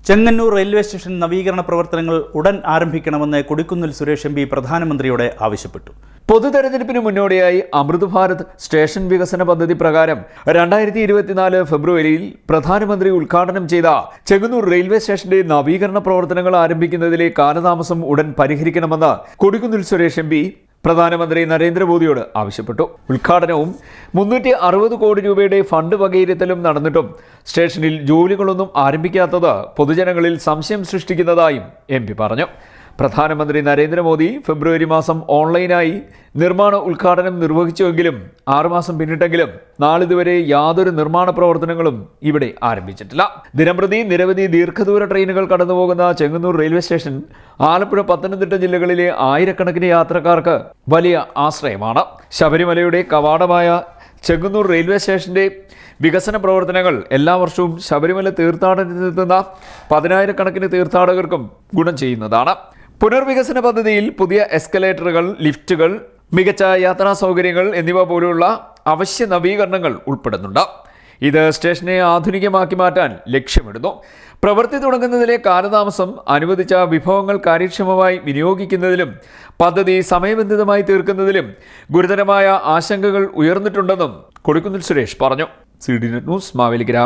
Chengannur railway station നവീകരണ പ്രവർത്തനങ്ങൾ ഉടൻ ആരംഭിക്കണമെന്ന് കൊടിക്കുന്നിൽ സുരേഷ് എം പി പ്രധാനമന്ത്രിയോട് ആവശ്യപ്പെട്ടു. പൊതുതെരഞ്ഞെടുപ്പിന് മുന്നോടിയായി അമൃത് ഭാരത് സ്റ്റേഷൻ വികസന പദ്ധതി പ്രകാരം 2024 ഫെബ്രുവരിയിൽ പ്രധാനമന്ത്രി ഉദ്ഘാടനം ചെയ്ത ചെങ്ങന്നൂർ റെയിൽവേ സ്റ്റേഷന്റെ നവീകരണ പ്രവർത്തനങ്ങൾ ആരംഭിക്കുന്നതിലെ കാലതാമസം ഉടൻ പരിഹരിക്കണമെന്ന് കൊടിക്കുന്നിൽ സുരേഷ് എം പി പ്രധാനമന്ത്രി നരേന്ദ്രമോദിയോട് ആവശ്യപ്പെട്ടു. ഉദ്ഘാടനവും 360 കോടി രൂപയുടെ ഫണ്ട് വകയിരുത്തലും നടന്നിട്ടും സ്റ്റേഷനിൽ ജോലികളൊന്നും ആരംഭിക്കാത്തത് പൊതുജനങ്ങളിൽ സംശയം സൃഷ്ടിക്കുന്നതായും എം പി പറഞ്ഞു. പ്രധാനമന്ത്രി നരേന്ദ്രമോദി ഫെബ്രുവരി മാസം ഓൺലൈനായി നിർമ്മാണ ഉദ്ഘാടനം നിർവഹിച്ചുവെങ്കിലും 6 മാസം പിന്നിട്ടെങ്കിലും നാളിതുവരെ യാതൊരു നിർമ്മാണ പ്രവർത്തനങ്ങളും ഇവിടെ ആരംഭിച്ചിട്ടില്ല. ദിനംപ്രതി നിരവധി ദീർഘദൂര ട്രെയിനുകൾ കടന്നുപോകുന്ന ചെങ്ങന്നൂർ റെയിൽവേ സ്റ്റേഷൻ ആലപ്പുഴ, പത്തനംതിട്ട ജില്ലകളിലെ ആയിരക്കണക്കിന് യാത്രക്കാർക്ക് വലിയ ആശ്രയമാണ്. ശബരിമലയുടെ കവാടമായ ചെങ്ങന്നൂർ റെയിൽവേ സ്റ്റേഷന്റെ വികസന പ്രവർത്തനങ്ങൾ എല്ലാ വർഷവും ശബരിമല തീർത്ഥാടനത്തിനെത്തുന്ന 10,000-കണക്കിന് തീർത്ഥാടകർക്കും ഗുണം ചെയ്യുന്നതാണ്. പുനർവികസന പദ്ധതിയിൽ പുതിയ എസ്കലേറ്ററുകൾ, ലിഫ്റ്റുകൾ, മികച്ച യാത്രാ സൗകര്യങ്ങൾ എന്നിവ പോലുള്ള അവശ്യ നവീകരണങ്ങൾ ഉൾപ്പെടുന്നുണ്ട്. ഇത് സ്റ്റേഷനെ ആധുനികമാക്കി മാറ്റാൻ ലക്ഷ്യമിടുന്നു. പ്രവൃത്തി തുടങ്ങുന്നതിലെ കാലതാമസം അനുവദിച്ച വിഭവങ്ങൾ കാര്യക്ഷമമായി വിനിയോഗിക്കുന്നതിലും പദ്ധതി സമയബന്ധിതമായി തീർക്കുന്നതിലും ഗുരുതരമായ ആശങ്കകൾ ഉയർന്നിട്ടുണ്ടെന്നും കൊടിക്കുന്നിൽ സുരേഷ് പറഞ്ഞു. CDNet news, Mavelikkara.